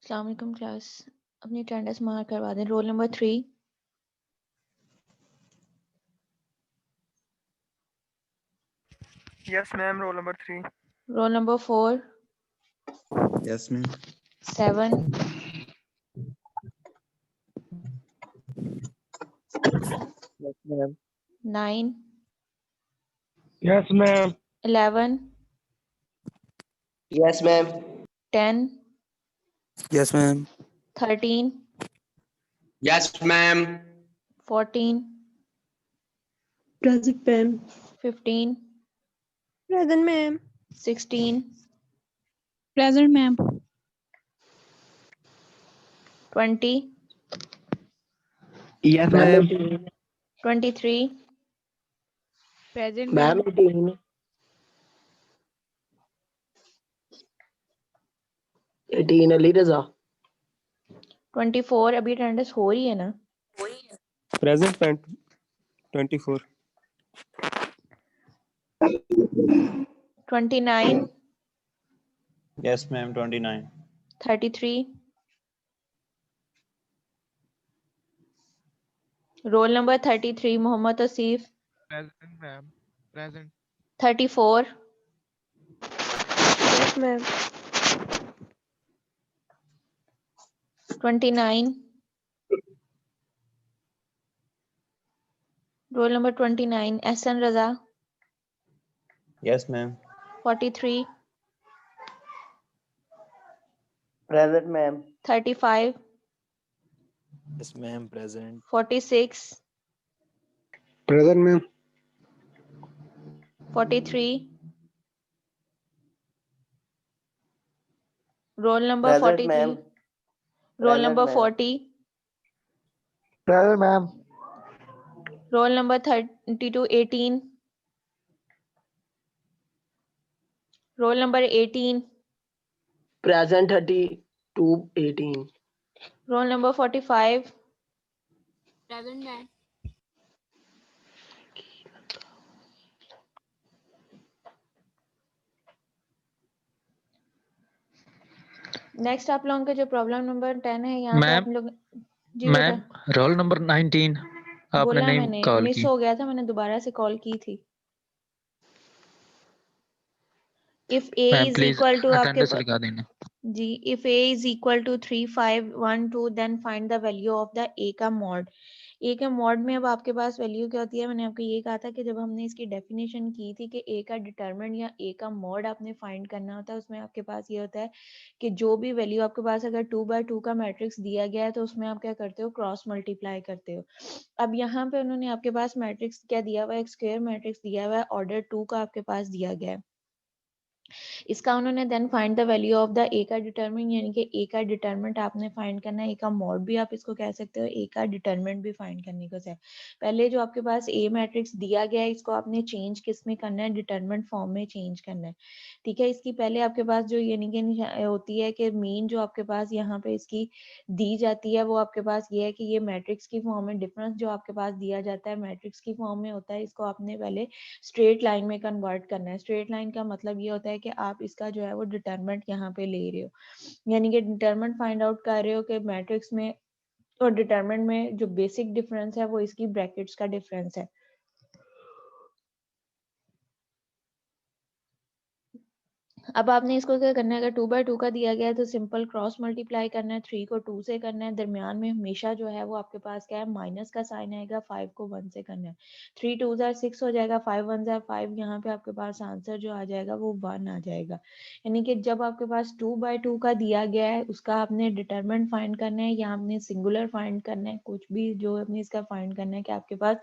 अस्सलाम वालेकुम क्लास, अपनी अटेंडेंस मार्क करवा दें। Roll number 3, Yes, ma'am. Roll number 3. Roll number 4, Yes, ma'am. 7, Yes, ma'am. 9, Yes, ma'am. 11, Yes, ma'am. 10, Yes, ma'am. 13, Yes, ma'am. 14, Present, ma'am. 15, Present, ma'am. 16, Present, ma'am. 20, Yes, Ma'am, ma'am. 23, Present, ma'am, ma'am. 18. 18 Ali रजा 24। अभी attendance हो रही है ना? Present, ma'am. 24. 29, Yes, ma'am. 29. 33, roll number 33 Mohammad Tausif, Present, ma'am. Present. 34, Yes, ma'am. 29, roll number 29 Ehsan Raza, Yes, ma'am. 43, present ma'am 35, Yes, ma'am. Present. 46, Present, ma'am. 43, roll number present 43, ma'am roll present number ma'am 40, Present, ma'am. roll number 32, 18, roll number 18, present 32 18 roll number 45, Present, ma'am. Next आप लोगों का जो problem number 10 है, यहाँ पे आप लोग जी ma'am बेटा रोल नंबर 19 आपने बोला नहीं मैंने, कॉल मिस की। हो गया था, मैंने दोबारा से कॉल की थी। If A ma'am is please equal to आपके अटेंडेंस लिखा देना। जी, if A is equal to 3 5 1 2 then find the value of the A का मॉड। ए का मॉड में अब आपके पास वैल्यू क्या होती है? मैंने आपको ये कहा था कि जब हमने इसकी डेफिनेशन की थी कि ए का डिटरमिनेंट या ए का मॉड आपने फाइंड करना होता है, उसमें आपके पास ये होता है कि जो भी वैल्यू आपके पास अगर 2 by 2 का मैट्रिक्स दिया गया है तो उसमें आप क्या करते हो? क्रॉस मल्टीप्लाई करते हो। अब यहाँ पे उन्होंने आपके पास मैट्रिक्स क्या दिया हुआ है? एक स्क्वायर मैट्रिक्स दिया हुआ है, ऑर्डर 2 का आपके पास दिया गया है। इसका उन्होंने then find the value of the A का डिटरमिनेंट, यानी कि ए का डिटरमिनेंट आपने फाइंड करना है, ए का मॉड भी आप इसको कह सकते हो, ए का डिटरमिनेंट भी फाइंड करने को है। पहले जो आपके पास ए मैट्रिक्स दिया गया है इसको आपने चेंज किस में करना है? डिटरमिनेंट फॉर्म में चेंज करना है। ठीक है, इसकी पहले आपके पास जो यानी कि होती है कि मीन जो आपके पास यहाँ पे इसकी दी जाती है वो आपके पास ये है कि ये मैट्रिक्स की फॉर्म में, डिफरेंस जो आपके पास दिया जाता है मैट्रिक्स की फॉर्म में होता है, इसको आपने पहले स्ट्रेट लाइन में कन्वर्ट करना है। स्ट्रेट लाइन का मतलब ये होता है कि आप इसका जो है वो डिटरमिनेंट यहाँ पे ले रहे हो, यानी कि डिटरमिनेंट फाइंड आउट कर रहे हो कि मैट्रिक्स में और डिटरमिनेंट में जो बेसिक डिफरेंस है वो इसकी ब्रैकेट्स का डिफरेंस है। अब आपने इसको क्या करना है? अगर 2 by 2 का दिया गया है तो सिंपल क्रॉस मल्टीप्लाई करना है, 3 को 2 से करना है, दरमियान में हमेशा जो है वो आपके पास क्या है? माइनस का साइन आएगा, 5 को 1 से करना है, 3 2 6 हो जाएगा, 5 1 5, यहाँ पे आपके पास आंसर जो आ जाएगा वो 1 आ जाएगा। यानी कि जब आपके पास 2 by 2 का दिया गया है उसका आपने डिटरमिनेंट फाइंड करना है या आपने सिंगुलर फाइंड करना है, कुछ भी जो आपने इसका फाइंड करना है कि आपके पास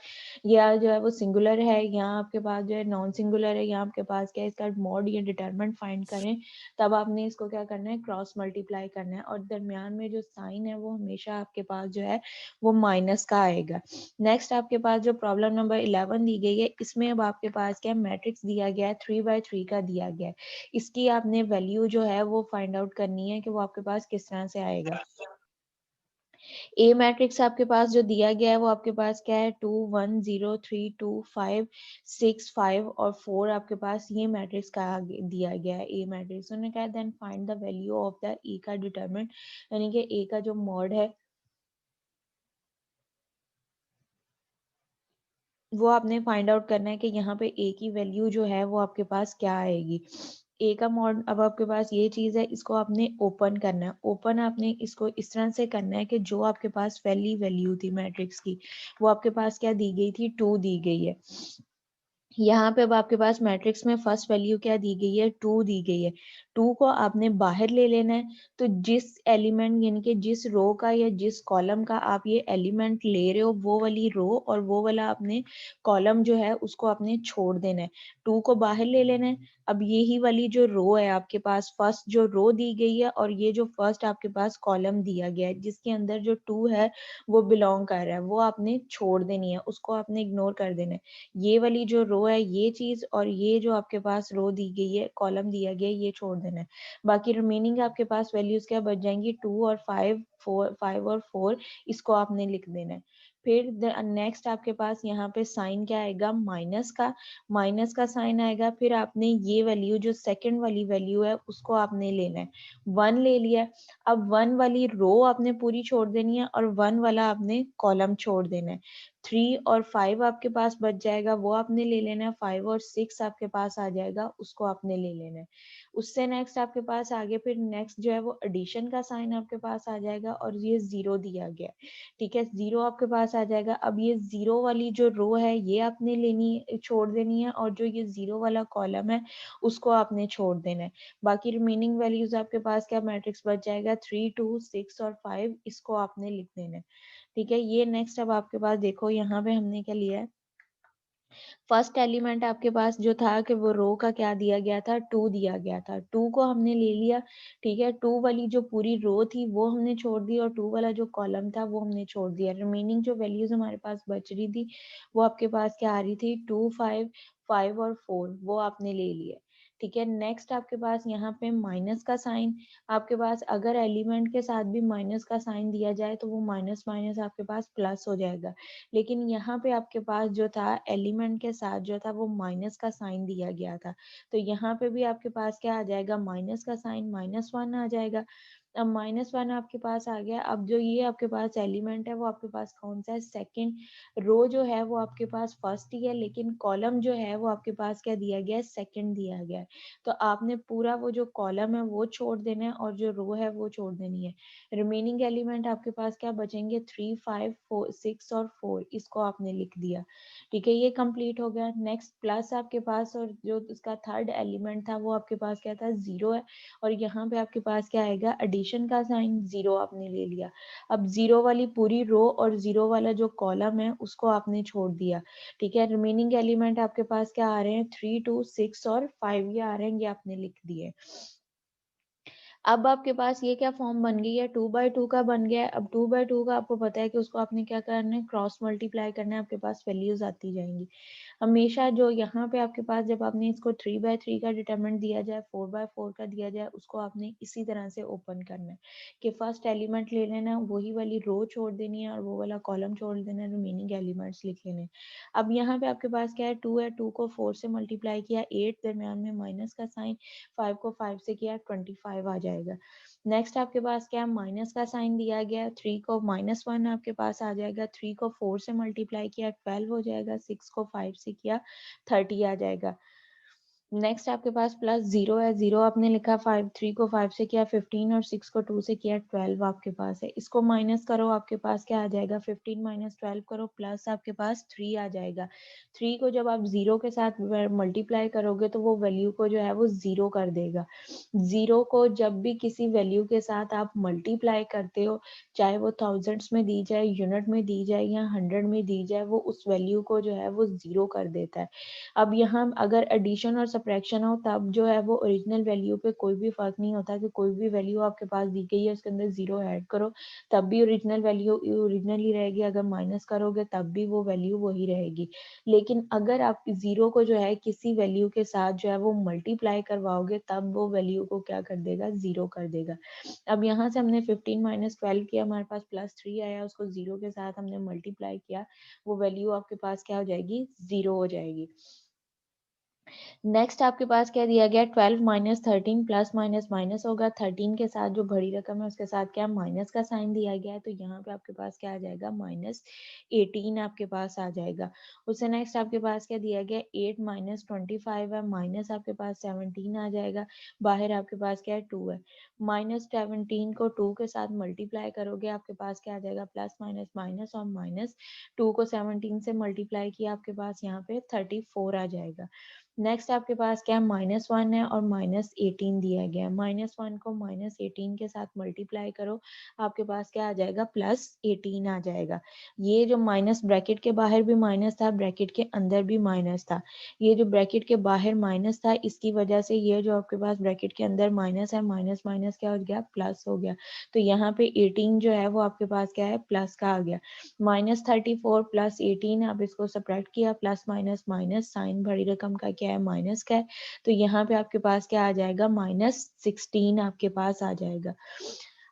या जो है वो सिंगुलर है या आपके पास जो है नॉन सिंगुलर है या आपके पास क्या है इसका मॉड या डिटरमिनेंट फाइंड करें, तब आपने इसको क्या करना है? क्रॉस मल्टीप्लाई करना है, और दरमियान में जो साइन है वो हमेशा आपके पास जो है वो माइनस का आएगा। नेक्स्ट आपके पास जो प्रॉब्लम नंबर 11 दी गई है, इसमें अब आपके पास क्या मैट्रिक्स दिया गया है, 3 by 3 का दिया गया है, इसकी आपने वैल्यू जो है वो फाइंड आउट करनी है कि वो आपके पास किस तरह से आएगा। ए मैट्रिक्स आपके पास जो दिया गया है वो आपके पास क्या है 2 1 0 3 2 5 6 5 और 4 आपके पास ये मैट्रिक्स का दिया गया है ए मैट्रिक्स। उन्होंने कहा then find the value of the A का डिटरमिनेंट, यानी कि ए का जो मॉड है वो आपने फाइंड आउट करना है कि यहाँ पे ए की वैल्यू जो है वो आपके पास क्या आएगी। ए का मॉड अब आपके पास ये चीज है, इसको आपने ओपन करना है। ओपन आपने इसको इस तरह से करना है कि जो आपके पास पहली वैल्यू थी मैट्रिक्स की वो आपके पास क्या दी गई थी 2 दी गई है। यहाँ पे अब आपके पास मैट्रिक्स में फर्स्ट वैल्यू क्या दी गई है 2 दी गई है। 2 को आपने बाहर ले लेना है, तो जिस एलिमेंट यानी कि जिस रो का या जिस कॉलम का आप ये एलिमेंट ले रहे हो वो वाली रो और वो वाला आपने कॉलम जो है उसको आपने छोड़ देना है। 2 को बाहर ले लेना है। अब यही वाली जो रो है आपके पास फर्स्ट जो रो दी गई है और ये जो फर्स्ट आपके पास कॉलम दिया गया है जिसके अंदर जो 2 है वो बिलोंग कर रहा है वो आपने छोड़ देनी है, उसको आपने इग्नोर कर देना है। ये वाली जो रो है ये चीज और ये जो आपके पास रो दी गई है कॉलम दिया गया है ये छोड़ देना है। बाकी रिमेनिंग आपके पास वैल्यूज क्या बच जाएंगी 2 और 5 और 4 इसको आपने लिख देना है। फिर नेक्स्ट आपके पास यहाँ पे साइन क्या आएगा माइनस का साइन आएगा। फिर आपने ये वैल्यू जो सेकंड वाली वैल्यू है उसको आपने लेना है 1 ले लिया। अब 1 वाली रो आपने पूरी छोड़ देनी है और 1 वाला आपने कॉलम छोड़ देना है। 3 और 5 आपके पास बच जाएगा वो आपने ले लेना है। 5 और 6 आपके पास आ जाएगा उसको आपने ले लेना है। उससे नेक्स्ट आपके पास आगे फिर नेक्स्ट जो है वो एडिशन का साइन आपके पास आ जाएगा और ये 0 दिया गया है, ठीक है 0 आपके पास आ जाएगा। अब ये 0 वाली जो रो है ये आपने लेनी छोड़ देनी है और जो ये 0 वाला कॉलम है उसको आपने छोड़ देना है। बाकी रिमेनिंग वैल्यूज आपके पास क्या मैट्रिक्स बच जाएगा 3 2 6 और 5 इसको आपने लिख देना है, ठीक है। ये नेक्स्ट अब आपके पास देखो यहाँ पे हमने क्या लिया है फर्स्ट एलिमेंट आपके पास जो था कि वो रो का क्या दिया गया था 2 दिया गया था। 2 को हमने ले लिया, ठीक है। 2 वाली जो पूरी रो थी वो हमने छोड़ दी और 2 वाला जो कॉलम था वो हमने छोड़ दिया। रिमेनिंग जो वैल्यूज हमारे पास बच रही थी वो आपके पास क्या आ रही थी 2 5 5 और 4 वो आपने ले लिया, ठीक है। नेक्स्ट आपके पास यहाँ पे माइनस का साइन आपके पास अगर एलिमेंट के साथ भी माइनस का साइन दिया जाए तो वो माइनस माइनस आपके पास प्लस हो जाएगा। लेकिन यहाँ पे आपके पास जो था एलिमेंट के साथ जो था वो माइनस का साइन दिया गया था, तो यहाँ पे भी आपके पास क्या आ जाएगा माइनस का साइन -1 आ जाएगा। अब -1 आपके पास आ गया। अब जो ये आपके पास एलिमेंट है वो आपके पास कौन सा है सेकंड। रो जो है वो आपके पास फर्स्ट ही है लेकिन कॉलम जो है वो आपके पास क्या दिया गया है सेकंड दिया गया है। तो आपने पूरा वो जो कॉलम है वो छोड़ देना है और जो रो है वो छोड़ देनी है। रिमेनिंग एलिमेंट आपके पास क्या बचेंगे 3 5 4 6 और 4 इसको आपने लिख दिया, ठीक है। ये कंप्लीट हो गया। नेक्स्ट प्लस आपके पास और जो उसका थर्ड एलिमेंट था वो आपके पास क्या था 0 है और यहाँ पे आपके पास क्या आएगा एडिशन का साइन 0 आपने ले लिया। अब 0 वाली पूरी रो और 0 वाला जो कॉलम है उसको आपने छोड़ दिया, ठीक है। रिमेनिंग एलिमेंट आपके पास क्या आ रहे हैं 3 2 6 और 5 ये आ रहे हैं, ये आपने लिख दिए। अब आपके पास ये क्या फॉर्म बन गई है 2/2 का बन गया है। अब 2/2 का आपको पता है कि उसको आपने क्या करना है क्रॉस मल्टीप्लाई करना है, आपके पास वैल्यूज आती जाएंगी। हमेशा जो यहाँ पे आपके पास जब आपने इसको 3/3 का डिटरमिनेंट दिया जाए 4/4 का दिया जाए उसको आपने इसी तरह से ओपन करना है कि फर्स्ट एलिमेंट ले लेना वही वाली रो छोड़ देनी है और वो वाला कॉलम छोड़ देना है, रिमेनिंग एलिमेंट्स लिख लेने। अब यहाँ पे आपके पास क्या है 2 है, 2 को 4 से मल्टीप्लाई किया 8 दरम्यान में माइनस का साइन, 5 को 5 से किया 25 आ जाएगा। नेक्स्ट आपके पास क्या माइनस का साइन दिया गया 3 को -1 आपके पास आ जाएगा। 3 को 4 से मल्टीप्लाई किया 12 हो जाएगा। 6 को 5 से किया 30 आ जाएगा। नेक्स्ट आपके पास +0 है, 0 आपने लिखा 5 3 को 5 से किया 15 और 6 को 2 से किया 12 आपके पास है। इसको माइनस करो आपके पास क्या आ जाएगा 15 - 12 करो प्लस आपके पास 3 आ जाएगा। 3 को जब आप 0 के साथ मल्टीप्लाई करोगे तो वो वैल्यू को जो है वो 0 कर देगा। 0 को जब भी किसी वैल्यू के साथ आप मल्टीप्लाई करते हो चाहे वो थाउजेंड्स में दी जाए, यूनिट में दी जाए या 100 में दी जाए, वो उस वैल्यू को जो है वो 0 कर देता है। अब यहाँ अगर एडिशन और सब्ट्रैक्शन हो तब जो है वो ओरिजिनल वैल्यू पे कोई भी फर्क नहीं होता कि कोई भी वैल्यू आपके पास दी गई है उसके अंदर जीरो ऐड करो तब भी ओरिजिनल वैल्यू ओरिजिनल ही रहेगी, अगर माइनस करोगे तब भी वो वैल्यू वही रहेगी। लेकिन अगर आप जीरो को जो है किसी वैल्यू के साथ जो है वो मल्टीप्लाई करवाओगे तब वो वैल्यू को क्या कर देगा, जीरो कर देगा। अब यहाँ से हमने 15 माइनस 12 किया, हमारे पास +3 आया, उसको जीरो के साथ हमने मल्टीप्लाई किया, वो वैल्यू आपके पास क्या हो जाएगी, जीरो हो जाएगी। नेक्स्ट आपके पास क्या दिया गया, 12 माइनस 13 प्लस माइनस माइनस होगा, 13 के साथ जो बड़ी रकम है उसके साथ क्या माइनस का साइन दिया गया है, तो यहाँ पे आपके पास क्या आ जाएगा, -18 आपके पास आ जाएगा। उससे नेक्स्ट आपके पास क्या दिया गया, 8 माइनस 25 है, माइनस आपके पास 17 आ जाएगा, बाहर आपके पास क्या है 2 है, -17 को 2 के साथ मल्टीप्लाई करोगे आपके पास क्या आ जाएगा, प्लस माइनस माइनस, और -2 को 17 से मल्टीप्लाई किया आपके पास यहाँ पे 34 आ जाएगा। नेक्स्ट आपके पास क्या है, -1 है और -18 दिया गया है, -1 को -18 के साथ मल्टीप्लाई करो आपके पास क्या आ जाएगा, +18 आ जाएगा। ये जो माइनस ब्रैकेट के बाहर भी माइनस था, ब्रैकेट के अंदर भी माइनस था, ये जो ब्रैकेट के बाहर माइनस था इसकी वजह से ये जो आपके पास ब्रैकेट के अंदर माइनस है, माइनस माइनस क्या हो गया, प्लस हो गया, तो यहाँ पे 18 जो है वो आपके पास क्या है, प्लस का आ गया। -34 + 18 आप इसको सब्ट्रैक्ट किया, प्लस माइनस माइनस, साइन बड़ी रकम का क्या है, माइनस का है, तो यहाँ पे आपके पास क्या आ जाएगा, -16 आपके पास आ जाएगा।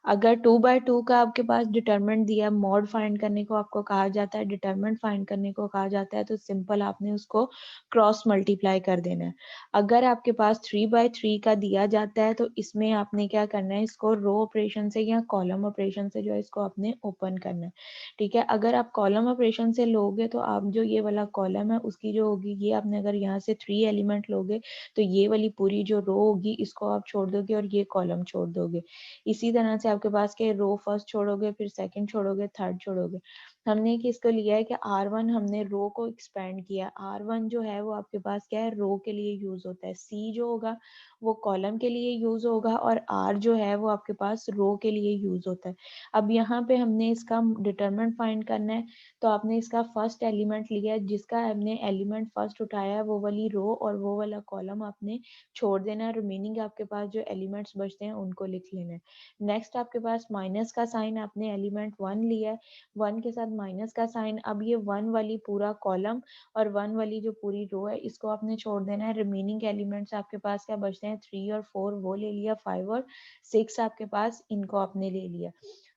अगर 2/2 का आपके पास डिटरमिनेंट दिया, मॉड फाइंड करने को आपको कहा जाता है, डिटरमिनेंट फाइंड करने को कहा जाता है, तो सिंपल आपने उसको क्रॉस मल्टीप्लाई कर देना है। अगर आपके पास 3/3 का दिया जाता है तो इसमें आपने क्या करना है, इसको रो ऑपरेशन से या कॉलम ऑपरेशन से जो है इसको आपने ओपन करना है, ठीक है। अगर आप कॉलम ऑपरेशन से लोगे तो आप जो ये वाला कॉलम है उसकी जो होगी, ये आपने अगर यहाँ से 3 एलिमेंट लोगे तो ये वाली पूरी जो रो होगी इसको आप छोड़ दोगे और ये कॉलम छोड़ दोगे। इसी तरह से आपके पास के रो फर्स्ट छोड़ोगे, फिर सेकंड छोड़ोगे, थर्ड छोड़ोगे। हमने किसको लिया है कि R1 हमने रो को एक्सपेंड किया, R1 जो है वो आपके पास क्या है, रो के लिए यूज होता है, C जो होगा वो कॉलम के लिए यूज होगा, और R जो है वो आपके पास रो के लिए यूज होता है। अब यहाँ पे हमने इसका डिटरमिनेंट फाइंड करना है, तो आपने इसका फर्स्ट एलिमेंट लिया है, जिसका हमने एलिमेंट फर्स्ट उठाया है वो वाली रो और वो वाला कॉलम आपने छोड़ देना है, रिमेनिंग आपके पास जो एलिमेंट्स बचते हैं उनको लिख लेना है। नेक्स्ट आपके पास माइनस का साइन, आपने एलिमेंट 1 लिया है, 1 के साथ माइनस का साइन, अब ये 1 वाली पूरा कॉलम और 1 वाली जो पूरी रो है इसको आपने छोड़ देना है, रिमेनिंग एलिमेंट्स आपके पास क्या बचते हैं, 3 और 4 वो ले लिया, 5 और 6 आपके पास इनको आपने ले लिया।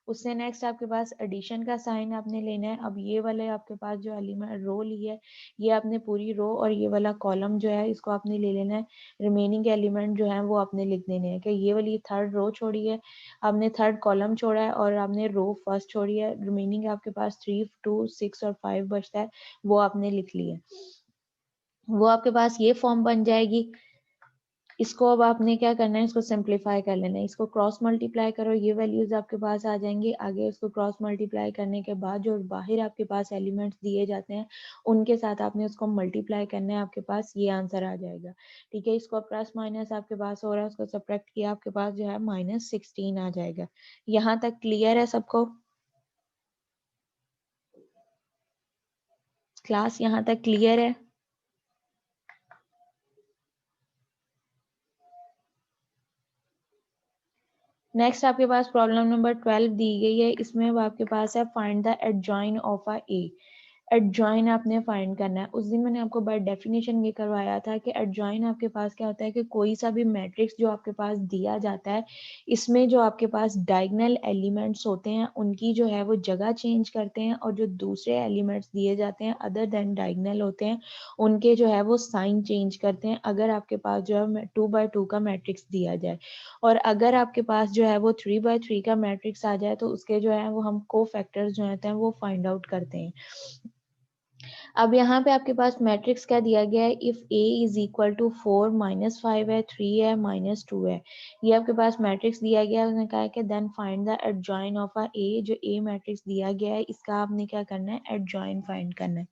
उससे नेक्स्ट आपके पास एडिशन का साइन आपने लेना है, अब ये वाले आपके पास जो एलिमेंट रो ली है ये आपने पूरी रो और ये वाला कॉलम जो है इसको आपने ले लेना है, रिमेनिंग एलिमेंट जो है वो आपने लिख देने हैं कि ये वाली थर्ड रो छोड़ी है, आपने थर्ड कॉलम छोड़ा है और आपने रो फर्स्ट छोड़ी है, रिमेनिंग आपके पास 3, 2, 6 और 5 बचता है, वो आपने लिख लिया, वो आपके पास ये फॉर्म बन जाएगी। इसको अब आपने क्या करना है, इसको सिंप्लीफाई कर लेना है, इसको क्रॉस मल्टीप्लाई करो, ये वैल्यूज आपके पास आ जाएंगे, आगे उसको क्रॉस मल्टीप्लाई करने के बाद जो बाहर आपके पास एलिमेंट्स दिए जाते हैं उनके साथ आपने उसको मल्टीप्लाई करना है, आपके पास ये आंसर आ जाएगा, ठीक है। इसको प्लस माइनस आपके पास हो रहा है, उसको सब्ट्रैक्ट किया आपके पास जो है -16 आ जाएगा। यहाँ तक क्लियर है सबको, क्लास यहाँ तक क्लियर है? नेक्स्ट आपके पास प्रॉब्लम नंबर 12 दी गई है, इसमें अब आपके पास है find the adjoint of a A. Adjoin आपने फाइंड करना है। उस दिन मैंने आपको बाय डेफिनेशन ये करवाया था कि एडजॉइन आपके पास क्या होता है कि कोई सा भी मैट्रिक्स जो आपके पास दिया जाता है इसमें जो आपके पास डायगोनल एलिमेंट्स होते हैं उनकी जो है वो जगह चेंज करते हैं, और जो दूसरे एलिमेंट्स दिए जाते हैं अदर देन डायगोनल होते हैं उनके जो है वो साइन चेंज करते हैं, अगर आपके पास जो है 2/2 का मैट्रिक्स दिया जाए। और अगर आपके पास जो है वो 3/3 का मैट्रिक्स आ जाए तो उसके जो है वो हम को फैक्टर्स जो होते हैं वो फाइंड आउट करते हैं। अब यहाँ पे आपके पास मैट्रिक्स क्या दिया गया है, if a is equal to 4 -5 है, 3 है, -2 है, ये आपके पास मैट्रिक्स दिया गया है। उसने कहा है कि then find the adjoint of a a, जो a मैट्रिक्स दिया गया है इसका आपने क्या करना है, एडजॉइन फाइंड करना है।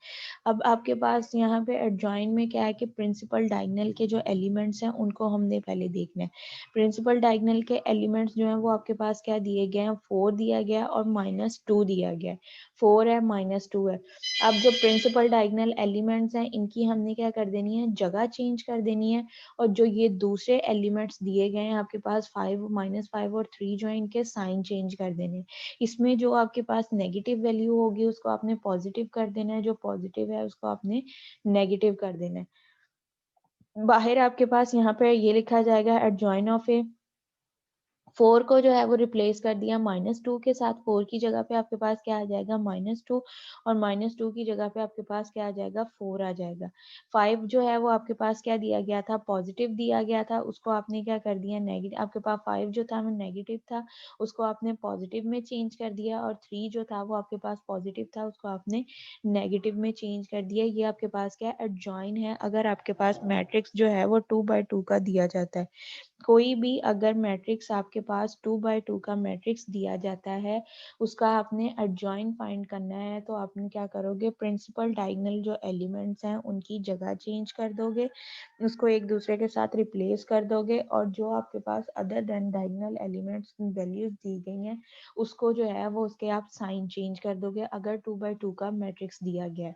अब आपके पास यहाँ पे एडजॉइन में क्या है कि प्रिंसिपल डायगोनल के जो एलिमेंट्स हैं उनको हमने पहले देखना है। प्रिंसिपल डायगोनल के एलिमेंट्स जो हैं वो आपके पास क्या दिए गए हैं, 4 दिया गया और -2 दिया गया है, 4 है -2 है। अब जो प्रिंसिपल डायगोनल एलिमेंट्स हैं इनकी हमने क्या कर देनी है, जगह चेंज कर देनी है, और जो ये दूसरे एलिमेंट्स दिए गए हैं आपके पास 5, -5 और 3 जो है इनके साइन चेंज कर देने हैं। इसमें जो आपके पास नेगेटिव वैल्यू होगी उसको आपने पॉजिटिव कर देना है, जो पॉजिटिव है उसको आपने नेगेटिव कर देना है। बाहर आपके पास यहाँ पे ये लिखा जाएगा एडजॉइन ऑफ ए, 4 को जो है वो रिप्लेस कर दिया -2 के साथ, 4 की जगह पे आपके पास क्या आ जाएगा -2, और -2 की जगह पे आपके पास क्या आ जाएगा, 4 आ जाएगा। 5 जो है वो आपके पास क्या दिया गया था, पॉजिटिव दिया गया था, उसको आपने क्या कर दिया नेगेटिव, आपके पास 5 जो था वो नेगेटिव था उसको आपने पॉजिटिव में चेंज कर दिया, और 3 जो था वो आपके पास पॉजिटिव था उसको आपने नेगेटिव में चेंज कर दिया। ये आपके पास क्या एडजॉइन है अगर आपके पास मैट्रिक्स जो है वो 2x2 का दिया जाता है। कोई भी अगर मैट्रिक्स आपके पास 2x2 का मैट्रिक्स दिया जाता है उसका आपने एडजॉइन फाइंड करना है, तो आपने क्या करोगे, प्रिंसिपल डायगोनल जो एलिमेंट्स हैं उनकी जगह चेंज कर दोगे, उसको एक दूसरे के साथ रिप्लेस कर दोगे, और जो आपके पास other than diagonal elements values दी गई हैं उसको जो है वो उसके आप साइन चेंज कर दोगे अगर 2x2 का मैट्रिक्स दिया गया है।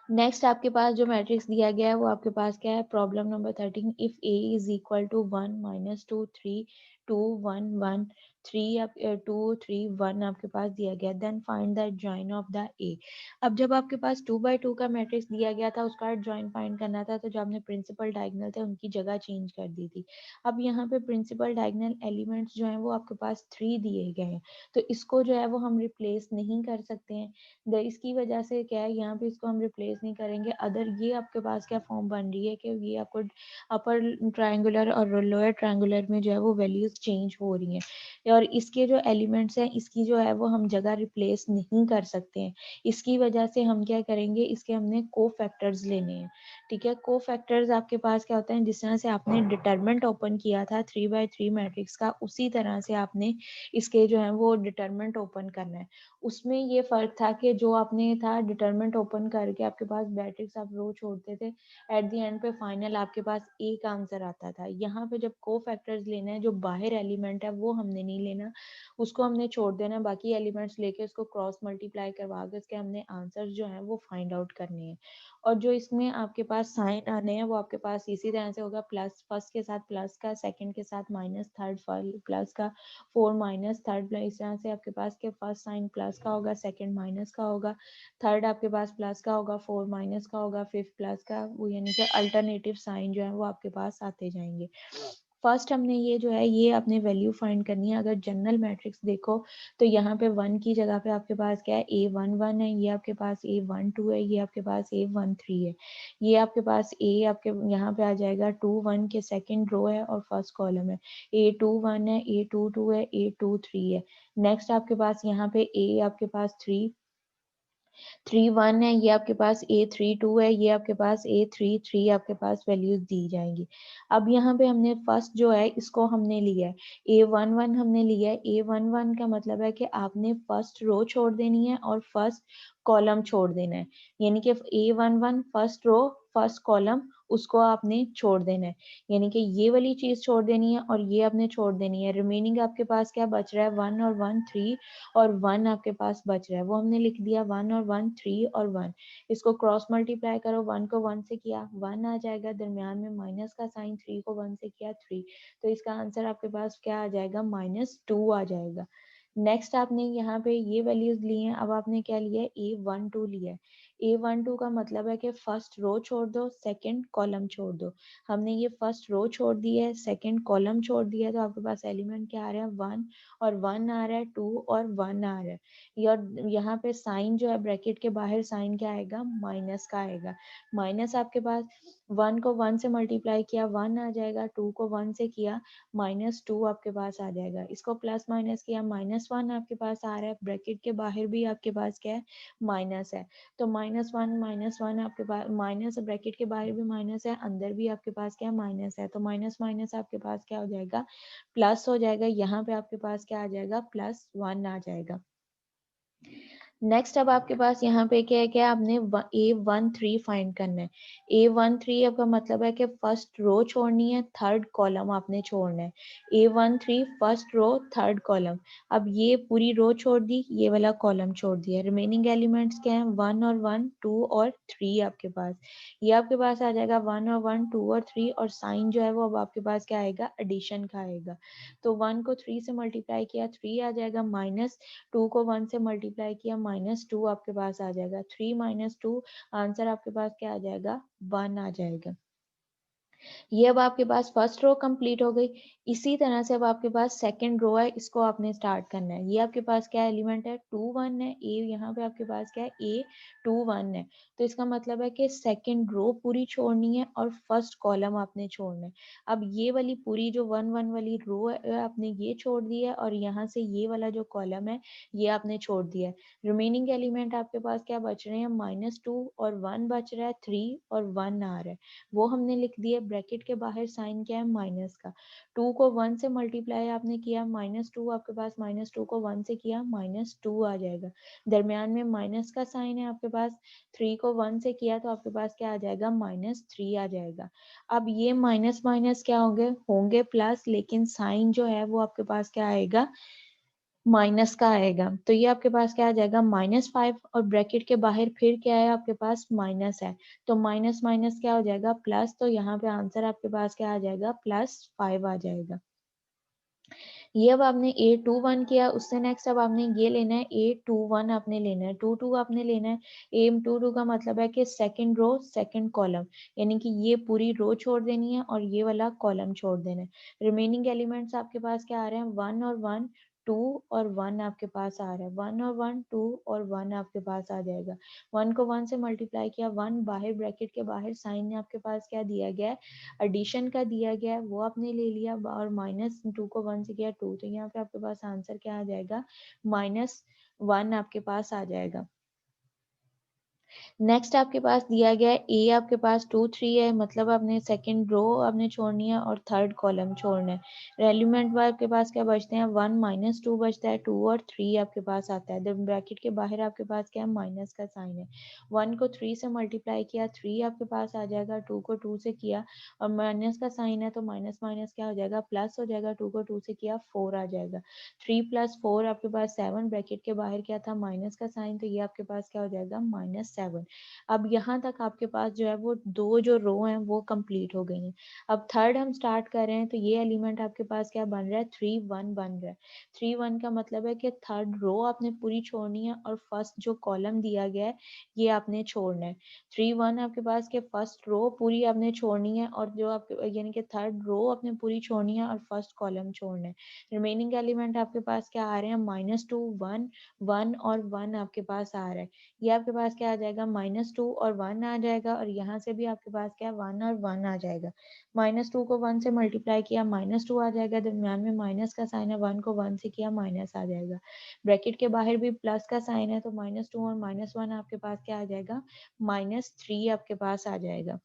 नेक्स्ट आपके पास जो मैट्रिक्स दिया गया है वो आपके पास क्या है, problem number 13, if A is equal to 1 -2 3 2 1 1 3 2 3 1 आपके पास दिया गया, then find the adjoint of the A. अब जब आपके पास 2x2 का मैट्रिक्स दिया गया था उसका एडजॉइन फाइंड करना था, तो जो आपने प्रिंसिपल डायगोनल थे उनकी जगह चेंज कर दी थी। अब यहाँ पे प्रिंसिपल डायगोनल एलिमेंट्स जो हैं वो आपके पास 3 दिए गए हैं, तो इसको जो है वो हम रिप्लेस नहीं कर सकते हैं। इसकी वजह से क्या है, यहाँ पे इसको हम रिप्लेस नहीं करेंगे। अदर ये आपके पास क्या फॉर्म बन रही है कि ये आपको अपर ट्रायंगुलर और लोअर ट्रायंगुलर में जो है वो वैल्यूज चेंज हो रही हैं, और इसके जो एलिमेंट्स हैं इसकी जो है वो हम जगह रिप्लेस नहीं कर सकते हैं। इसकी वजह से हम क्या करेंगे, इसके हमने को फैक्टर्स लेने हैं। ठीक है, को फैक्टर्स आपके पास क्या होता है, जिस तरह से आपने डिटरमिनेंट ओपन किया था 3x3 मैट्रिक्स का, उसी तरह से आपने इसके जो है वो डिटरमिनेंट ओपन करना है। उसमें ये फर्क था कि जो आपने था डिटरमिनेंट ओपन करके आपके पास मैट्रिक्स आप रो छोड़ते थे, एट द एंड पे फाइनल आपके पास एक आंसर आता था। यहाँ पे जब को फैक्टर्स लेना है, जो बाहर एलिमेंट है वो हमने नहीं लेना, उसको हमने छोड़ देना, बाकी एलिमेंट्स लेके उसको क्रॉस मल्टीप्लाई करवा के उसके हमने आंसर जो है वो फाइंड आउट करने हैं। और जो इसमें आपके पास साइन आने हैं वो आपके पास इसी तरह से होगा, प्लस फर्स्ट के साथ प्लस का, सेकंड के साथ माइनस, थर्ड प्लस का, 4 माइनस थर्ड, इस तरह से आपके पास के फर्स्ट साइन प्लस का होगा, सेकंड माइनस का होगा, थर्ड आपके पास प्लस का होगा, 4 माइनस का होगा, फिफ्थ प्लस का, वो यानी कि अल्टरनेटिव साइन जो है वो आपके पास आते जाएंगे। फर्स्ट हमने ये जो है ये अपने वैल्यू फाइंड करनी है। अगर जनरल मैट्रिक्स देखो तो यहाँ पे 1 की जगह पे आपके पास क्या है, A11 है, ये आपके पास A12 है, ये आपके पास A13 है, ये आपके पास A आपके यहाँ पे आ जाएगा 2 1 के सेकंड रो है और फर्स्ट कॉलम है, A21 है, A22 है, A23 है। नेक्स्ट आपके पास यहाँ पे A आपके पास 3 1 है, ये आपके पास A32 है, ये आपके पास A33 आपके पास वैल्यूज दी जाएंगी। अब यहाँ पे हमने फर्स्ट जो है इसको हमने लिया है, A11 हमने लिया है। A11 का मतलब है कि आपने फर्स्ट रो छोड़ देनी है और फर्स्ट कॉलम छोड़ देना है, यानी कि A11 first row first column उसको आपने छोड़ देना है, यानी कि ये वाली चीज छोड़ देनी है और ये आपने छोड़ देनी है। रिमेनिंग आपके पास क्या बच रहा है, 1 और 1 3 और 1 आपके पास बच रहा है, वो हमने लिख दिया 1 और 1 3 और 1। इसको क्रॉस मल्टीप्लाई करो, 1 को 1 से किया 1 आ जाएगा, दरमियान में माइनस का साइन, 3 को 1 से किया 3, तो इसका आंसर आपके पास क्या आ जाएगा, -2 आ जाएगा। नेक्स्ट आपने यहाँ पे ये वैल्यूज ली हैं, अब आपने क्या लिया है, A12 लिया है। A12 का मतलब है कि फर्स्ट रो छोड़ दो, सेकंड कॉलम छोड़ दो। हमने ये फर्स्ट रो छोड़ दी है, सेकंड कॉलम छोड़ दिया है, तो आपके पास एलिमेंट क्या आ रहा है, 1 और 1 आ रहा है, 2 और 1 आ रहा है। और यहाँ पे साइन जो है ब्रैकेट के बाहर साइन क्या आएगा, माइनस का आएगा। माइनस आपके पास 1 को 1 से मल्टीप्लाई किया 1 आ जाएगा, 2 को 1 से किया -2 आपके पास आ जाएगा, इसको प्लस माइनस किया -1 आपके पास आ रहा है, ब्रैकेट के बाहर भी आपके पास क्या है, माइनस है, तो -1 आपके पास, माइनस ब्रैकेट के बाहर भी माइनस है, अंदर भी आपके पास क्या माइनस है, तो माइनस माइनस आपके पास क्या हो जाएगा, प्लस हो जाएगा। यहाँ पे आपके पास क्या आ जाएगा, +1 आ जाएगा। नेक्स्ट अब आपके पास यहाँ पे क्या है, क्या आपने A13 फाइंड करना है। A13 आपका मतलब है कि फर्स्ट रो छोड़नी है, थर्ड कॉलम आपने छोड़ना है। A13 first row third column. अब ये पूरी रो छोड़ दी, ये वाला कॉलम छोड़ दिया। रिमेनिंग एलिमेंट्स क्या हैं, 1 और 1, 2 और 3 आपके पास। ये आपके पास आ जाएगा 1 और 1, 2 और 3, और साइन जो है वो अब आपके पास क्या आएगा, एडिशन का आएगा। तो 1 को 3 से मल्टीप्लाई किया 3 आ जाएगा, माइनस 2 को 1 से मल्टीप्लाई किया -2 आपके पास आ जाएगा। 3 - 2 आंसर आपके पास क्या आ जाएगा, 1 आ जाएगा। ये अब आपके पास फर्स्ट रो कंप्लीट हो गई। इसी तरह से अब आपके पास सेकंड रो है, इसको आपने स्टार्ट करना है। ये आपके पास क्या एलिमेंट है, 2 1 है। ए यहाँ पे आपके पास क्या है, A 2 1 है। तो इसका मतलब है कि सेकंड रो पूरी छोड़नी है और फर्स्ट कॉलम आपने छोड़ना है। अब ये वाली पूरी जो 1 1 वाली रो है आपने ये छोड़ दी है, और यहाँ से ये वाला जो कॉलम है ये आपने छोड़ दिया है। रिमेनिंग एलिमेंट आपके पास क्या बच रहे हैं, -2 और 1 बच रहा है, 3 और 1 आ रहा है, वो हमने लिख दिया। ब्रैकेट के बाहर साइन क्या है, माइनस का। 2 को 1 से मल्टीप्लाई आपने किया, -2 आपके पास, -2 को 1 से किया, -2 आ जाएगा। दरमियान में माइनस का साइन है आपके पास। 3 को 1 से किया तो आपके पास क्या आ जाएगा, -3 आ जाएगा। अब ये माइनस माइनस क्या होंगे, होंगे प्लस, लेकिन साइन जो है वो आपके पास क्या आएगा, माइनस का आएगा। तो ये आपके पास क्या आ जाएगा, -5, और ब्रैकेट के बाहर फिर क्या है आपके पास, माइनस है। तो माइनस माइनस क्या हो जाएगा, प्लस। तो यहाँ पे आंसर आपके पास क्या आ जाएगा, +5 आ जाएगा। ये अब आपने A21 किया, उससे नेक्स्ट अब आपने ये लेना है A21 आपने लेना है, 2 आपने लेना है। A22 का मतलब है कि सेकंड रो सेकंड कॉलम, यानी कि ये पूरी रो छोड़ देनी है और ये वाला कॉलम छोड़ देना है। रिमेनिंग एलिमेंट्स आपके पास क्या आ रहे हैं, 1 और 1, 2 और 1 आपके पास आ रहा है। 1 और 1, 2 और 1 आपके पास आ जाएगा। 1 को 1 से मल्टीप्लाई किया, 1 बाहर, ब्रैकेट के बाहर साइन आपके पास क्या दिया गया है, एडिशन का दिया गया है, वो आपने ले लिया, और -2 को 1 से किया 2, तो यहाँ पे आपके पास आंसर क्या आ जाएगा, -1 आपके पास आ जाएगा। नेक्स्ट आपके पास दिया गया है ए आपके पास 2 3 है, मतलब आपने सेकंड रो आपने छोड़नी है और थर्ड कॉलम छोड़ना है। एलिमेंट आपके पास क्या बचते हैं, 1 - 2 बचता है, 2 और 3 आपके पास आता है। ब्रैकेट के बाहर आपके पास क्या है, माइनस का साइन है। 1 को 3 से मल्टीप्लाई किया, 3 आपके पास आ जाएगा। 2 को 2 से किया और माइनस का साइन है, तो माइनस माइनस क्या हो जाएगा, प्लस हो जाएगा। 2 को 2 से किया, 4 आ जाएगा। 3 + 4 आपके पास 7, ब्रैकेट के बाहर क्या था, माइनस का साइन, तो ये आपके पास क्या हो जाएगा, -7। अब यहाँ तक आपके पास जो है वो दो जो रो हैं वो कंप्लीट हो गई हैं। अब थर्ड हम स्टार्ट कर रहे हैं, तो ये एलिमेंट आपके पास क्या बन रहा है, 3 1 बन रहा है। 3 1 का मतलब है कि थर्ड रो आपने पूरी छोड़नी है और फर्स्ट जो कॉलम दिया गया है ये आपने छोड़ना है। 3 1 आपके पास के फर्स्ट रो पूरी आपने छोड़नी है, और जो आपके यानी कि थर्ड रो आपने पूरी छोड़नी है और फर्स्ट कॉलम छोड़ना है। रिमेनिंग एलिमेंट आपके पास क्या आ रहे हैं, -2 1 1 और 1 आपके पास आ रहा है। ये आपके पास क्या आ जाएगा, -2 और 1 आ जाएगा, और यहाँ से भी आपके पास क्या 1 और 1 आ जाएगा। -2 को 1 से मल्टीप्लाई किया, -2 आ जाएगा। दरम्यान में माइनस का साइन है, 1 को 1 से किया, माइनस आ जाएगा। ब्रैकेट के बाहर भी प्लस का साइन है, तो -2 और -1 आपके पास क्या आ जाएगा, -3 आपके पास आ जाएगा।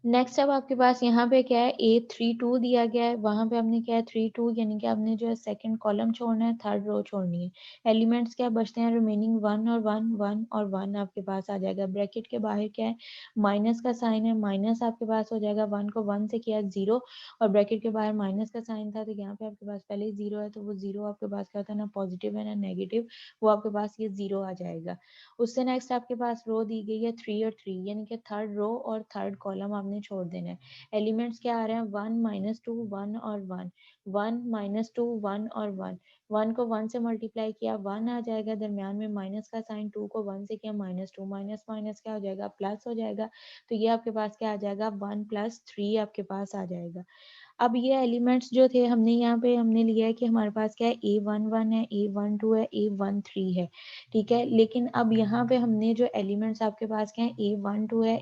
नेक्स्ट अब आपके पास यहाँ पे क्या है, A32 दिया गया है, वहां पे हमने क्या है 32, यानी कि आपने जो है सेकंड कॉलम छोड़ना है, थर्ड रो छोड़नी है। एलिमेंट्स क्या बचते हैं, रिमेनिंग 1 और 1 1 और 1 आपके पास आ जाएगा। ब्रैकेट के बाहर क्या है, माइनस का साइन है, माइनस आपके पास हो जाएगा। 1 को 1 से किया 0, और ब्रैकेट के बाहर माइनस का साइन था, तो यहाँ पे आपके पास पहले 0 है, तो वो 0 आपके पास क्या होता है, ना पॉजिटिव है ना नेगेटिव, वो आपके पास ये 0 आ जाएगा। उससे नेक्स्ट आपके पास रो दी गई है 3 और 3, यानी कि थर्ड रो और थर्ड कॉलम आपने छोड़ देना है। एलिमेंट्स क्या आ रहे हैं, 1 - 2 1 और 1, 1 - 2 1 और 1। 1 को 1 से मल्टीप्लाई किया, 1 आ जाएगा। दरमियान में माइनस का साइन, 2 को 1 से किया, -2, माइनस माइनस क्या हो जाएगा, प्लस हो जाएगा। तो ये आपके पास क्या आ जाएगा, 1 + 3 आपके पास आ जाएगा। अब ये एलिमेंट्स जो थे हमने यहाँ पे हमने लिया है कि हमारे पास क्या है, A11 है, A12 है, A13 है, ठीक है। लेकिन अब यहाँ पे हमने जो एलिमेंट्स आपके पास क्या है, A12 है,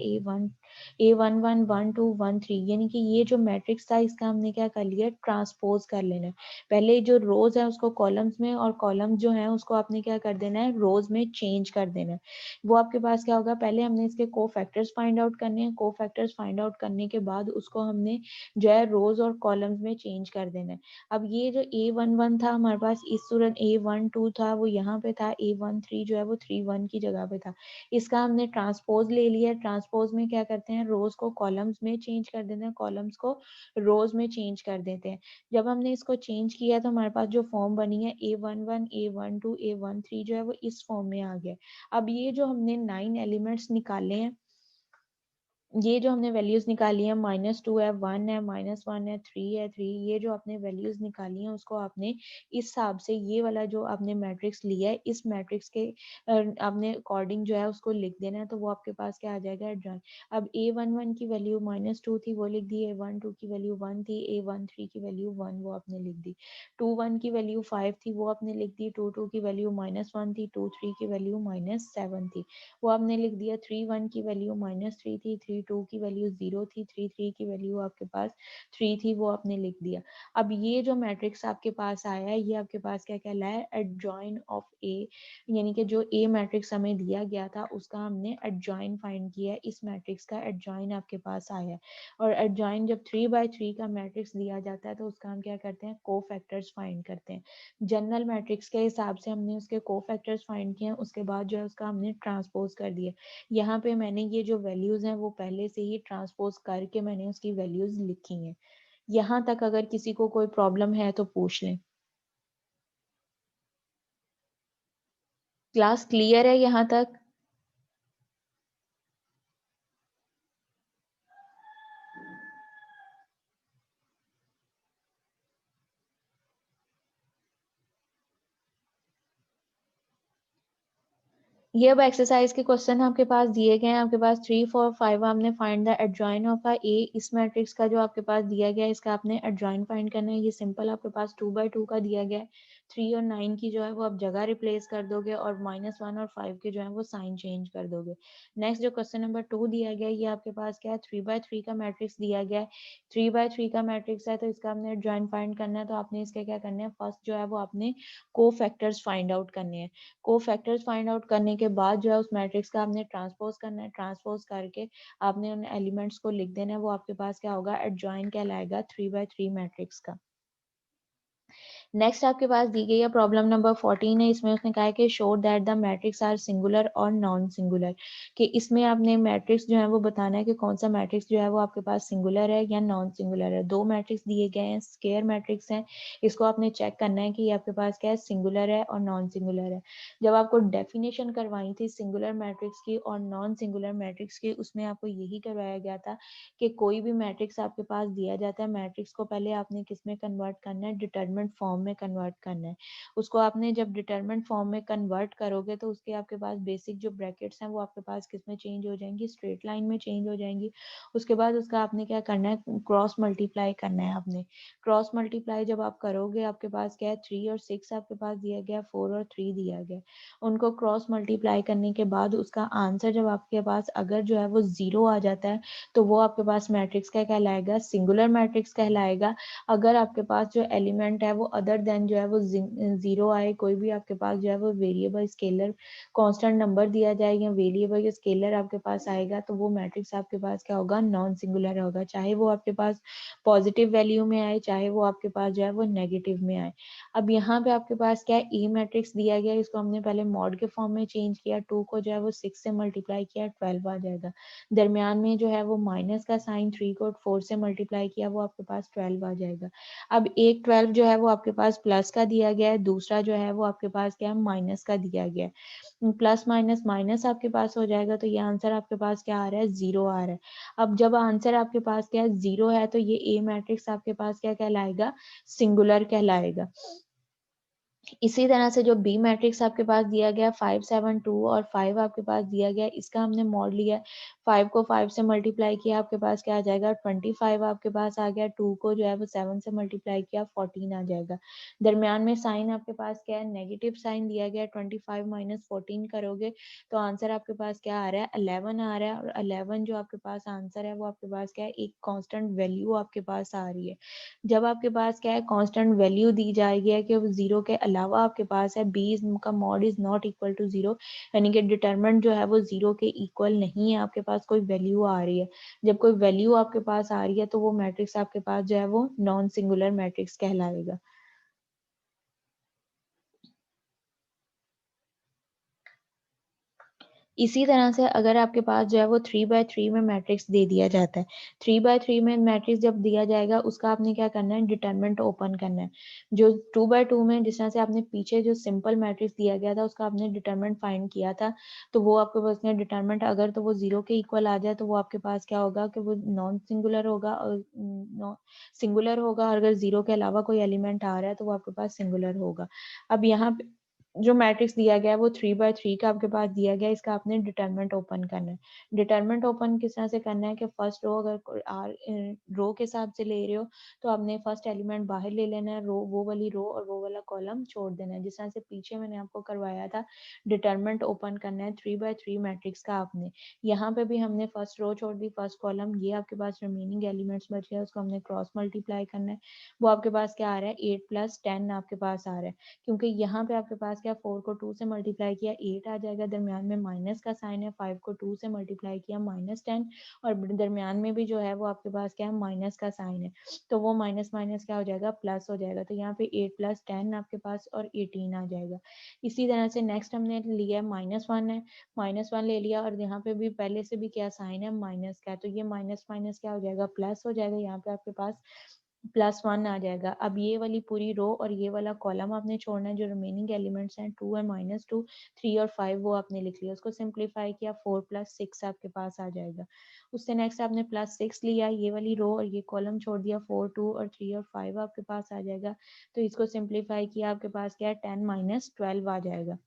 A11 12 13, यानी कि ये जो मैट्रिक्स था इसका हमने क्या कर लिया, ट्रांसपोज कर लेना है। पहले जो रोज है उसको कॉलम्स में और कॉलम्स जो है उसको आपने क्या कर देना है, रोज में चेंज कर देना है। वो आपके पास क्या होगा, पहले हमने इसके कोफैक्टर्स फाइंड आउट करने हैं, कोफैक्टर्स फाइंड आउट करने के बाद उसको हमने जो है रोज और कॉलम्स में चेंज कर देना है। अब ये जो A11 था हमारे पास, इस सूरत A12 था वो यहाँ पे था, A13 जो है वो 31 की जगह पे था। इसका हमने ट्रांसपोज ले लिया। ट्रांसपोज में क्या करते हैं, रोज को कॉलम्स में चेंज कर देते हैं, कॉलम्स को रोज में चेंज कर देते हैं। जब हमने इसको चेंज किया तो हमारे पास जो फॉर्म बनी है A11 A12 A13 जो है वो इस फॉर्म में आ गया। अब ये जो हमने 9 एलिमेंट्स निकाले हैं, ये जो हमने वैल्यूज निकाली है, -2 है, 1 है, -1 है, 3 है, 3, ये जो आपने वैल्यूज निकाली हैं उसको आपने इस हिसाब से ये वाला जो आपने मैट्रिक्स लिया है इस मैट्रिक्स के आपने अकॉर्डिंग जो है उसको लिख देना है, तो वो आपके पास क्या आ जाएगा, एडजॉइन। अब A11 की वैल्यू -2 थी वो लिख दी, A12 की वैल्यू 1 थी, A13 की वैल्यू 1 वो आपने लिख दी, 21 की वैल्यू 5 थी वो आपने लिख दी, 22 की वैल्यू -1 थी, 23 की वैल्यू -7 थी वो आपने लिख दिया, 31 की वैल्यू -3 थी, 32 की वैल्यू 0 थी, 33 की वैल्यू आपके पास 3 थी वो आपने लिख दिया। अब ये जो मैट्रिक्स आपके पास आया है ये आपके पास क्या कहलाया है, एडजॉइन ऑफ ए, यानी कि जो ए मैट्रिक्स हमें दिया गया था उसका हमने एडजॉइन फाइंड किया है, इस मैट्रिक्स का एडजॉइन आपके पास आया है। और एडजॉइन जब 3/3 का मैट्रिक्स दिया जाता है तो उसका हम क्या करते हैं, को फैक्टर्स फाइंड करते हैं। जनरल मैट्रिक्स के हिसाब से हमने उसके को फैक्टर्स फाइंड किए हैं, उसके बाद जो है उसका हमने ट्रांसपोज कर दिया। यहाँ पे मैंने ये जो वैल्यूज हैं वो पहले से ही ट्रांसपोज करके मैंने उसकी वैल्यूज लिखी हैं। यहाँ तक अगर किसी को कोई प्रॉब्लम है तो पूछ लें। क्लास क्लियर है यहाँ तक? ये अब एक्सरसाइज के क्वेश्चन आपके पास दिए गए हैं, आपके पास 3 4 5 आपने फाइंड द एडजॉइन ऑफ ए, इस मैट्रिक्स का जो आपके पास दिया गया है इसका आपने एडजॉइन फाइंड करना है। ये सिंपल आपके पास 2/2 का दिया गया है, 3 और 9 की जो है वो आप जगह रिप्लेस कर दोगे और -1 और 5 के जो है वो साइन चेंज कर दोगे। नेक्स्ट जो क्वेश्चन नंबर 2 दिया गया है ये आपके पास क्या है, 3/3 का मैट्रिक्स दिया गया है, 3/3 का मैट्रिक्स है तो इसका आपने एडजॉइन फाइंड करना है। तो आपने इसके क्या करना है, फर्स्ट जो है वो आपने को फैक्टर्स फाइंड आउट करने हैं। को फैक्टर्स फाइंड आउट करने के बाद जो है उस मैट्रिक्स का आपने ट्रांसपोज करना है, ट्रांसपोज करके आपने उन एलिमेंट्स को लिख देना है, वो आपके पास क्या होगा, एडजॉइन कहलाएगा 3/3 मैट्रिक्स का। नेक्स्ट आपके पास दी गई है प्रॉब्लम नंबर 14 है, इसमें उसने कहा है कि show that the matrix are singular और नॉन सिंगुलर, कि इसमें आपने मैट्रिक्स जो है वो बताना है कि कौन सा मैट्रिक्स जो है वो आपके पास सिंगुलर है या नॉन सिंगुलर है। दो मैट्रिक्स दिए गए हैं, स्क्वायर मैट्रिक्स हैं, इसको आपने चेक करना है कि ये आपके पास क्या है, सिंगुलर है और नॉन सिंगुलर है। जब आपको डेफिनेशन करवाई थी सिंगुलर मैट्रिक्स की और नॉन सिंगुलर मैट्रिक्स की, उसमें आपको यही करवाया गया था कि कोई भी मैट्रिक्स आपके पास दिया जाता है, मैट्रिक्स को पहले आपने किस में कन्वर्ट करना है, डिटरमिनेंट फॉर्म में कन्वर्ट करना है। उसको आपने जब डिटरमिनेंट फॉर्म में कन्वर्ट करोगे तो उसके आपके पास बेसिक जो ब्रैकेट्स हैं वो आपके पास किस में चेंज हो जाएंगी, स्ट्रेट लाइन में चेंज हो जाएंगी। उसके बाद उसका आपने क्या करना है, क्रॉस मल्टीप्लाई करना है। आपने क्रॉस मल्टीप्लाई जब आप करोगे आपके पास क्या है, 3 और 6 आपके पास दिया गया, 4 और 3 दिया गया। उनको क्रॉस मल्टीप्लाई करने के बाद उसका आंसर जब आपके पास अगर जो है वो 0 आ जाता है तो वो आपके पास मैट्रिक्स क्या कहलाएगा, सिंगुलर मैट्रिक्स कहलाएगा। अगर आपके पास जो एलिमेंट है वो अदर देन जो है वो 0 आए, कोई भी आपके पास जो है वो वेरिएबल, स्केलर, कांस्टेंट नंबर दिया जाए या वेरिएबल या स्केलर आपके पास आएगा, तो वो मैट्रिक्स आपके पास क्या होगा, नॉन सिंगुलर होगा, चाहे वो आपके पास पॉजिटिव वैल्यू में आए चाहे वो आपके पास जो है वो नेगेटिव में आए। अब यहाँ पे आपके पास क्या है, ए मैट्रिक्स दिया गया, इसको हमने पहले मॉड के फॉर्म में चेंज किया, 2 को जो है वो 6 से मल्टीप्लाई किया, 12 आ जाएगा। दरमियान में जो है वो माइनस का साइन, 3 को 4 से मल्टीप्लाई किया, वो आपके पास 12 आ जाएगा। अब एक 12 जो है वो आपके पास प्लस का दिया गया है, दूसरा जो है वो आपके पास क्या है, माइनस का दिया गया है। प्लस माइनस माइनस आपके पास हो जाएगा तो ये आंसर आपके पास क्या आ रहा है, 0 आ रहा है। अब जब आंसर आपके पास क्या है, 0 है, तो ये ए मैट्रिक्स आपके पास क्या कहलाएगा, सिंगुलर कहलाएगा। इसी तरह से जो बी मैट्रिक्स आपके पास दिया गया 5 7 2 और 5 आपके पास दिया गया, इसका हमने मॉड लिया, 5 को 5 से मल्टीप्लाई किया, आपके पास क्या आ जाएगा 25 आपके पास आ गया, 2 को जो है वो 7 से मल्टीप्लाई किया 14 आ जाएगा। दरमियान में साइन आपके पास क्या है, नेगेटिव साइन दिया गया, 25 माइनस 14 करोगे तो आंसर आपके पास क्या आ रहा है 11 आ रहा है, और 11 जो आपके पास आंसर है वो आपके पास क्या है एक कांस्टेंट वैल्यू आपके पास आ रही है। जब आपके पास क्या है कांस्टेंट वैल्यू दी जाएगी है कि वो जीरो के अलावा आपके पास है बी का mod is not equal to zero, यानी कि डिटरमिनेंट जो है वो जीरो के इक्वल नहीं है, आपके पास कोई वैल्यू आ रही है। जब कोई वैल्यू आपके पास आ रही है तो वो मैट्रिक्स आपके पास जो है वो नॉन सिंगुलर मैट्रिक्स कहलाएगा। इसी तरह से अगर आपके पास जो है वो 3/3 में मैट्रिक्स दे दिया जाता है, 3/3 में मैट्रिक्स जब दिया जाएगा उसका आपने क्या करना है डिटरमिनेंट ओपन करना है। जो 2/2 में जिस तरह से आपने पीछे जो सिंपल मैट्रिक्स दिया गया था उसका आपने डिटरमिनेंट फाइंड किया था, तो वो आपके पास में डिटरमिनेंट अगर तो वो जीरो के इक्वल आ जाए तो वो आपके पास क्या होगा कि वो नॉन सिंगुलर होगा, और सिंगुलर होगा, और अगर जीरो के अलावा कोई एलिमेंट आ रहा है तो वो आपके पास सिंगुलर होगा। अब यहाँ पे जो मैट्रिक्स दिया गया है वो 3/3 का आपके पास दिया गया है, इसका आपने डिटरमिनेंट ओपन करना है। डिटरमिनेंट ओपन किस तरह से करना है कि फर्स्ट रो अगर रो के हिसाब से ले रहे हो तो आपने फर्स्ट एलिमेंट बाहर ले लेना है, रो वो वाली रो और वो वाला कॉलम छोड़ देना है, जिस तरह से पीछे मैंने आपको करवाया था। डिटरमिनेंट ओपन करना है 3/3 मैट्रिक्स का आपने, यहाँ पे भी हमने फर्स्ट रो छोड़ दी, फर्स्ट कॉलम, ये आपके पास रिमेनिंग एलिमेंट्स बच गया उसको हमने क्रॉस मल्टीप्लाई करना है। वो आपके पास क्या आ रहा है 8 + 10 आपके पास आ रहा है, क्योंकि यहाँ पे आपके पास क्या 4 को 2 से मल्टीप्लाई किया 8 आ जाएगा, दरमियान में माइनस का साइन है, 5 को 2 से मल्टीप्लाई किया -10, और दरमियान में भी जो है वो आपके पास क्या है माइनस का साइन है, तो वो माइनस माइनस क्या हो जाएगा प्लस हो जाएगा, तो यहाँ पे 8 + 10 आपके पास और 18 आ जाएगा। इसी तरह से नेक्स्ट हमने लिया है -1 है, -1 ले लिया, और यहाँ पे भी पहले से भी क्या साइन है माइनस का, तो ये माइनस माइनस क्या हो जाएगा प्लस हो जाएगा, यहाँ पे आपके पास +1 आ जाएगा। अब ये वाली पूरी रो और ये वाला कॉलम आपने छोड़ना है, जो रिमेनिंग एलिमेंट्स हैं 2 और -2, 3 और 5 वो आपने लिख लिया, उसको सिंप्लीफाई किया 4 + 6 आपके पास आ जाएगा। उससे नेक्स्ट आपने +6 लिया, ये वाली रो और ये कॉलम छोड़ दिया, 4 2 और 3 और 5 आपके पास आ जाएगा, तो इसको सिंप्लीफाई किया आपके पास क्या है 10 - 12 आ जाएगा।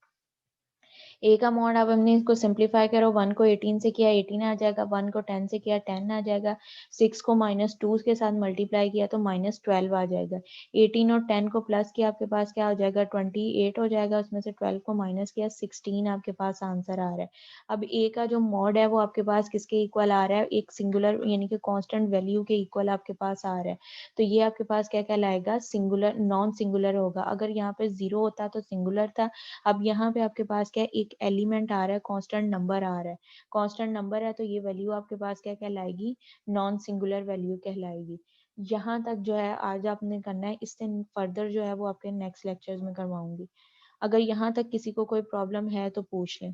ए का मॉड अब हमने इसको सिंप्लीफाई करो, 1 को 18 से किया 18 आ जाएगा, 1 को 10 से किया 10 आ जाएगा, 6 को -2 के साथ मल्टीप्लाई किया तो -12 आ जाएगा, 18 और 10 को प्लस किया आपके पास क्या हो जाएगा 28 हो जाएगा, उसमें से 12 को माइनस किया 16 आपके पास आंसर आ रहा है। अब ए का जो मॉड है वो आपके पास किसके इक्वल आ रहा है, एक सिंगुलर यानी कि कांस्टेंट वैल्यू के इक्वल आपके पास आ रहा है, तो ये आपके पास क्या कहलाएगा सिंगुलर नॉन सिंगुलर होगा। अगर यहाँ पे 0 होता तो सिंगुलर था, अब यहाँ पे आपके पास क्या है एक एलिमेंट आ रहा है, कांस्टेंट नंबर आ रहा है, कांस्टेंट नंबर है तो ये वैल्यू आपके पास क्या कहलाएगी नॉन सिंगुलर वैल्यू कहलाएगी। यहाँ तक जो है आज आपने करना है, इससे फर्दर जो है वो आपके नेक्स्ट लेक्चर्स में करवाऊंगी। अगर यहाँ तक किसी को कोई प्रॉब्लम है तो पूछ लें।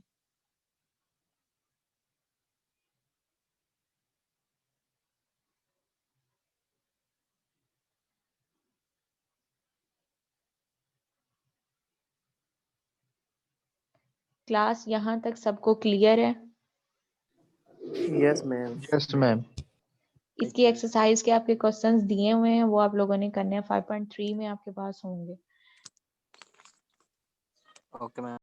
क्लास यहाँ तक सबको क्लियर है? Yes, ma'am. Yes, ma'am. इसकी एक्सरसाइज के आपके क्वेश्चंस दिए हुए हैं, वो आप लोगों ने करने हैं, 5.3 में आपके पास होंगे। Okay, ma'am.